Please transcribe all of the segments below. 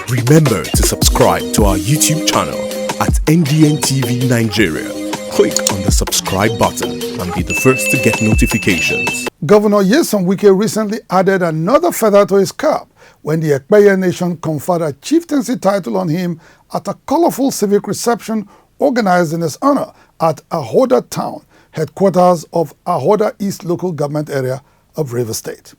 Remember to subscribe to our YouTube channel at NDN TV Nigeria. Click on the subscribe button and be the first to get notifications. Governor Nyesom Wike recently added another feather to his cap when the Ekpeye nation conferred a chieftaincy title on him at a colorful civic reception organized in his honor at Akugha town, headquarters of Akugha East local government area of Rivers State.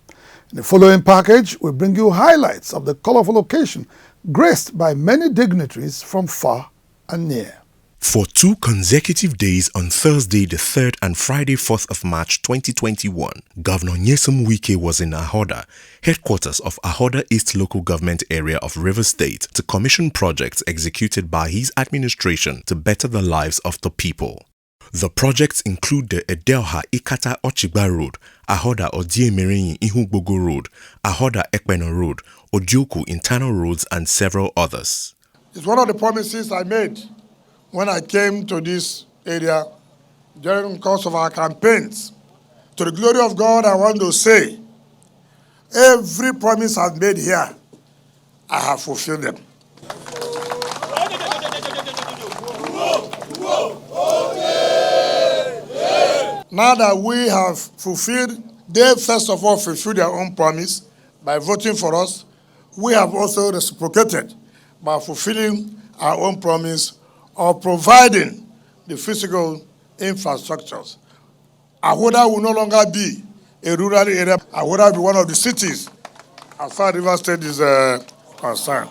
In the following package, we bring you highlights of the colorful occasion graced by many dignitaries from far and near. For 2 consecutive days on Thursday the 3rd and Friday 4th of March 2021, Governor Nyesom Wike was in Akugha, headquarters of Akugha East local government area of Rivers State, to commission projects executed by his administration to better the lives of the people. The projects include the Edelha Ikata Ochigba Road, Akugha Odiemereyin Ihugbogo Road, Akugha Ekpeye Road, Odioku Internal Roads, and several others. It's one of the promises I made when I came to this area during the course of our campaigns. To the glory of God, I want to say, every promise I've made here, I have fulfilled them. Now that we have fulfilled, they first of all fulfilled their own promise by voting for us. We have also reciprocated by fulfilling our own promise of providing the physical infrastructures. Akugha will no longer be a rural area. Akugha will be one of the cities as far as Rivers State is concerned.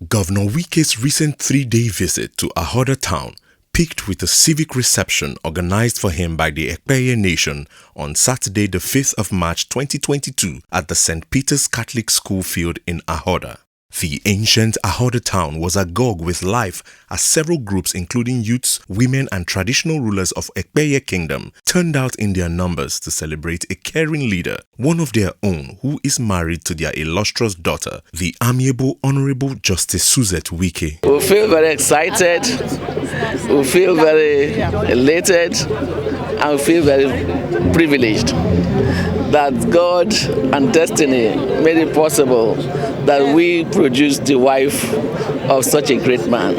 Governor Wike's recent 3-day visit to Akugha town peaked with a civic reception organized for him by the Ekpeye nation on Saturday the 5th of March 2022 at the St. Peter's Catholic School field in Akugha. The ancient Akugha town was agog with life as several groups including youths, women and traditional rulers of Ekpeye kingdom turned out in their numbers to celebrate a caring leader, one of their own who is married to their illustrious daughter, the amiable Honorable Justice Suzette Wike. We feel very excited, we feel very elated, and we feel very privileged that God and destiny made it possible that we produce the wife of such a great man.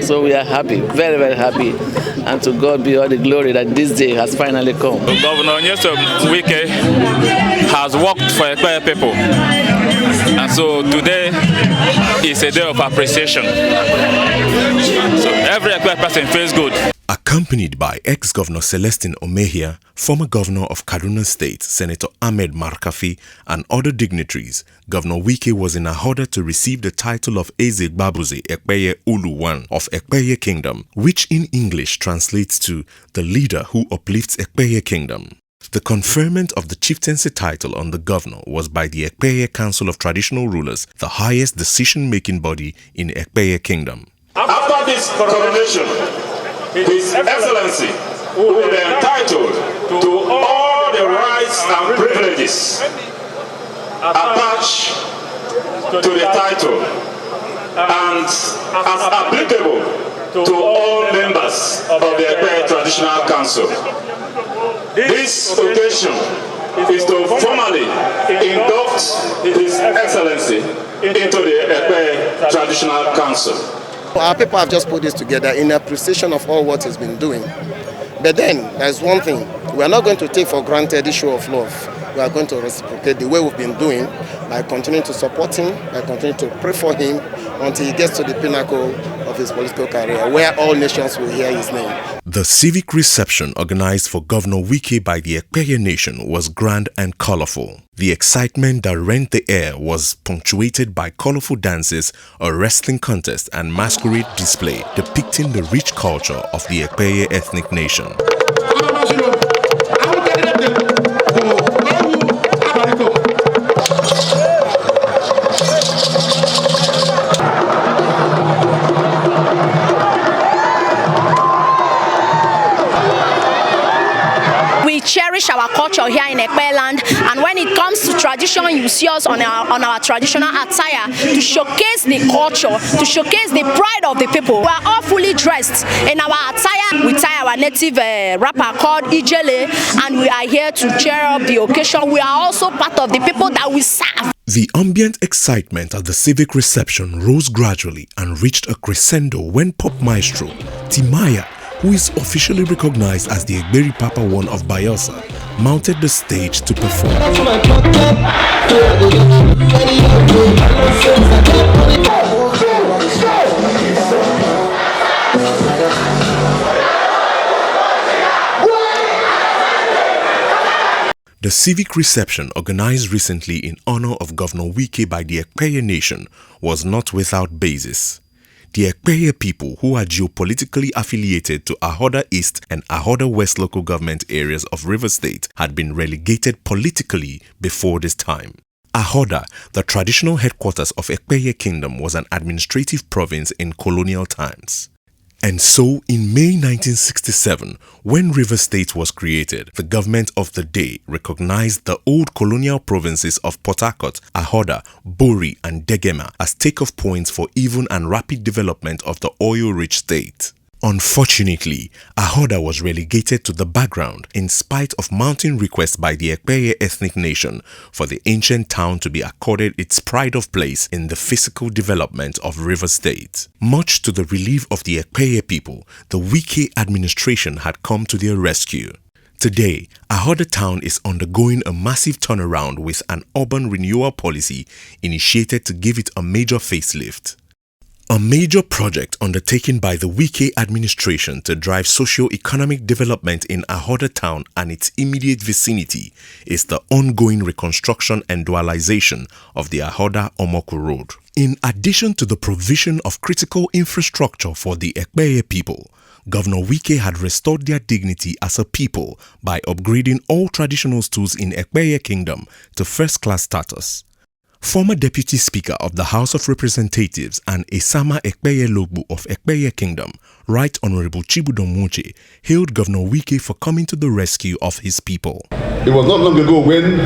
So we are happy, very, very happy. And to God be all the glory that this day has finally come. Governor Nyesom Wike has worked for Ekpeye people. And so today is a day of appreciation. So every Ekpeye person feels good. Accompanied by ex-Governor Celestine Omehia, former Governor of Kaduna State, Senator Ahmed Markafi, and other dignitaries, Governor Wike was in Akugha to receive the title of Eze Gbabuze Ekpeye Uluwan of Ekpeye Kingdom, which in English translates to the leader who uplifts Ekpeye Kingdom. The conferment of the chieftaincy title on the governor was by the Ekpeye Council of Traditional Rulers, the highest decision-making body in Ekpeye Kingdom. After this coronation, His Excellency will be entitled to all the rights and privileges attached to the title and as applicable to all members of the Ekpeye Traditional Council. This occasion is to formally induct His Excellency into the Ekpeye Traditional Council. Our people have just put this together in appreciation of all what he's been doing. But then, there's one thing. We are not going to take for granted the issue of love. We are going to reciprocate the way we've been doing by continuing to support him, by continuing to pray for him until he gets to the pinnacle of his political career, where all nations will hear his name. The civic reception organized for Governor Wike by the Ekpeye nation was grand and colorful. The excitement that rent the air was punctuated by colorful dances, a wrestling contest and masquerade display depicting the rich culture of the Ekpeye ethnic nation. Cherish our culture here in Ekpeye land, and when it comes to tradition, you see us on our traditional attire to showcase the culture, to showcase the pride of the people. We are all fully dressed in our attire. We tie our native wrapper called Ijele, and we are here to cheer up the occasion. We are also part of the people that we serve. The ambient excitement at the Civic reception rose gradually and reached a crescendo when pop maestro Timaya, who is officially recognized as the Ekpeye Papa One of Bayelsa, mounted the stage to perform. The Civic reception organized recently in honor of Governor Wike by the Ekpeye Nation was not without basis. The Ekpeye people, who are geopolitically affiliated to Akugha East and Akugha West local government areas of Rivers State, had been relegated politically before this time. Akugha, the traditional headquarters of Ekpeye Kingdom, was an administrative province in colonial times. And so, in May 1967, when Rivers State was created, the government of the day recognized the old colonial provinces of Port Harcourt, Akugha, Bori, and Degema as takeoff points for even and rapid development of the oil-rich state. Unfortunately, Akugha was relegated to the background in spite of mounting requests by the Ekpeye ethnic nation for the ancient town to be accorded its pride of place in the physical development of Rivers State. Much to the relief of the Ekpeye people, the Wike administration had come to their rescue. Today, Akugha town is undergoing a massive turnaround with an urban renewal policy initiated to give it a major facelift. A major project undertaken by the Wike administration to drive socio-economic development in Akugha town and its immediate vicinity is the ongoing reconstruction and dualization of the Akugha-Omoku Road. In addition to the provision of critical infrastructure for the Ekpeye people, Governor Wike had restored their dignity as a people by upgrading all traditional schools in Ekpeye Kingdom to first-class status. Former Deputy Speaker of the House of Representatives and Esama Ekpeye Logbu of Ekpeye Kingdom, Right Honorable Chibudon Moche, hailed Governor Wike for coming to the rescue of his people. It was not long ago when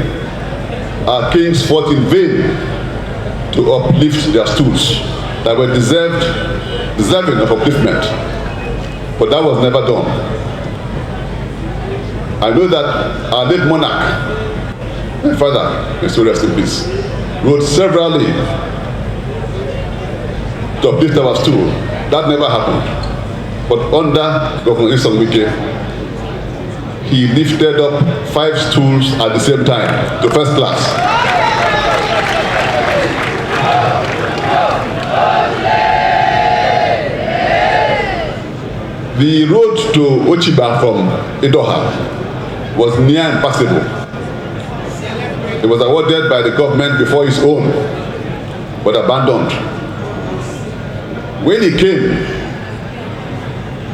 our kings fought in vain to uplift their stools that were deserving of upliftment, but that was never done. I know that our late monarch, my father, may so rest in peace, wrote severally to uplift our stool. That never happened. But under Governor Nyesom Wike, he lifted up 5 stools at the same time to first class. The road to Ochiba from Idoha was near impassable. It was awarded by the government before his own, but abandoned. When he came,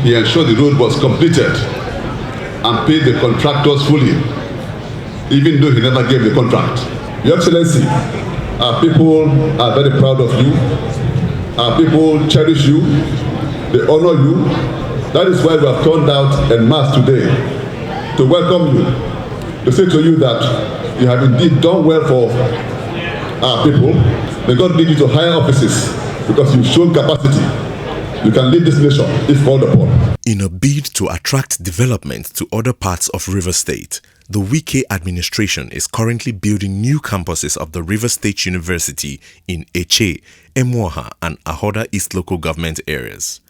he ensured the road was completed and paid the contractors fully, even though he never gave the contract. Your Excellency, our people are very proud of you. Our people cherish you. They honor you. That is why we have turned out en masse today to welcome you, to say to you that you have indeed done well for our people. May God lead you to higher offices because you've shown capacity. You can lead this nation if called upon. In a bid to attract development to other parts of Rivers State, the Wike administration is currently building new campuses of the Rivers State University in Eche, Emuoha, and Akugha East local government areas.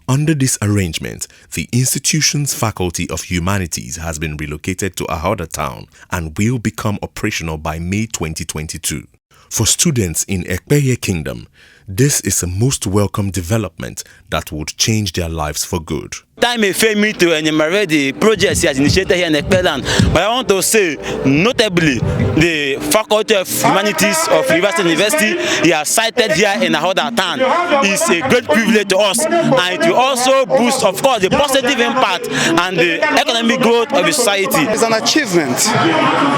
Under this arrangement, the institution's Faculty of Humanities has been relocated to Akugha town and will become operational by May 2022. For students in Ekpeye Kingdom, this is a most welcome development that would change their lives for good. Time may fail me to enumerate the projects he has initiated here in Ekpeye land, but I want to say, notably, the Faculty of Humanities of Rivers State University he has cited here in Akugha town is a great privilege to us, and it will also boost, of course, the positive impact and the economic growth of the society. It's an achievement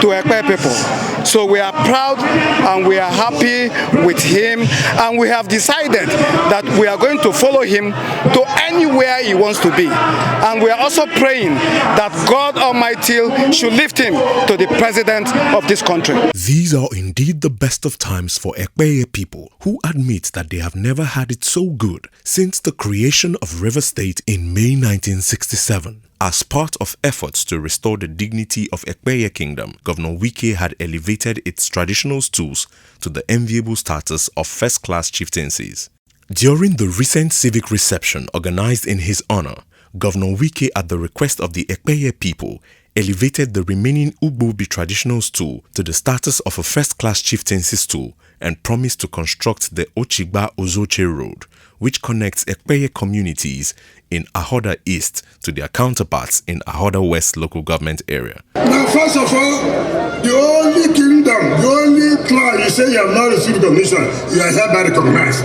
to Ekpeye people, so we are proud and we are happy with him, and we have decided that we are going to follow him to anywhere he wants to be. And we are also praying that God Almighty should lift him to the president of this country. These are indeed the best of times for Ekpeye people, who admit that they have never had it so good since the creation of Rivers State in May 1967. As part of efforts to restore the dignity of Ekpeye Kingdom, Governor Wike had elevated its traditional stools to the enviable status of first-class chieftaincies. During the recent civic reception organized in his honor, Governor Wike, at the request of the Ekpeye people, elevated the remaining Ugbobi traditional stool to the status of a first-class chieftaincy stool and promised to construct the Ochigba-Ozoche Road, which connects Ekpeye communities in Ahoda East to their counterparts in Ahoda West local government area. Now, first of all, the only kingdom, the only clan you say you have not received commission, you are hereby recognized.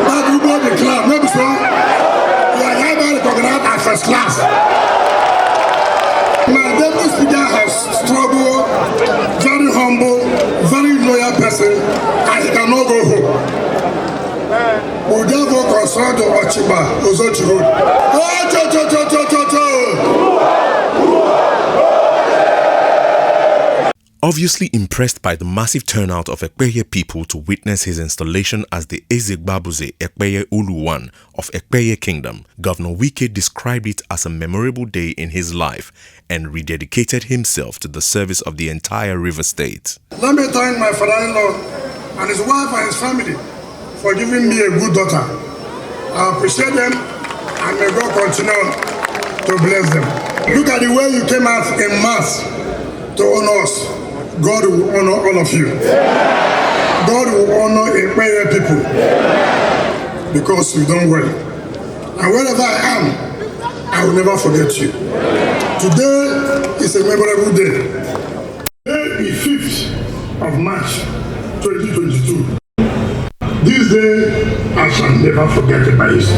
But you know the clan, maybe so, you are hereby recognized as first class. My deputy speaker has struggled, very humble, very loyal person, and he cannot go home. We therefore consult the Ochigba Ozoche Road. Obviously impressed by the massive turnout of Ekpeye people to witness his installation as the Ezegbabuze Ekpeye Uluwan of Ekpeye Kingdom, Governor Wike described it as a memorable day in his life and rededicated himself to the service of the entire River State. Let me thank my father-in-law and his wife and his family for giving me a good daughter. I appreciate them and may God continue to bless them. Look at the way you came out in mass to honor us. God will honor all of you. God will honor Ekpeye people because you've done well. And wherever I am, I will never forget you. Today is a memorable day. Today is 5th of March 2022. This day I shall never forget it by history.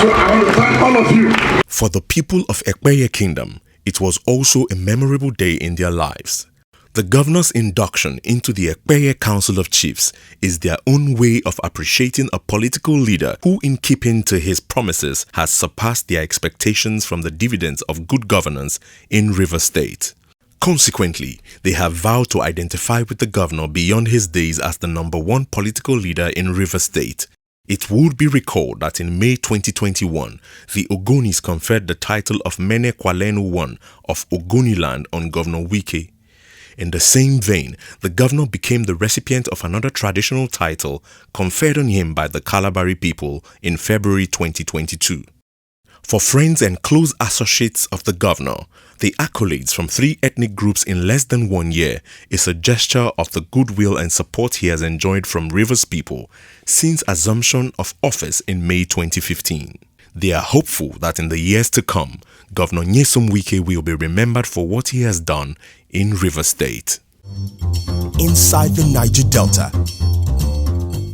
So I want to thank all of you. For the people of Ekpeye Kingdom, it was also a memorable day in their lives. The governor's induction into the Ekpeye Council of Chiefs is their own way of appreciating a political leader who, in keeping to his promises, has surpassed their expectations from the dividends of good governance in River State. Consequently, they have vowed to identify with the governor beyond his days as the #1 political leader in River State. It would be recalled that in May 2021, the Ogonis conferred the title of Mene Kwalenu I of Ogoniland on Governor Wike. In the same vein, the governor became the recipient of another traditional title conferred on him by the Kalabari people in February 2022. For friends and close associates of the governor, the accolades from 3 ethnic groups in less than 1 year is a gesture of the goodwill and support he has enjoyed from Rivers people since assumption of office in May 2015. They are hopeful that in the years to come, Governor Nyesom Wike will be remembered for what he has done in River State. Inside the Niger Delta,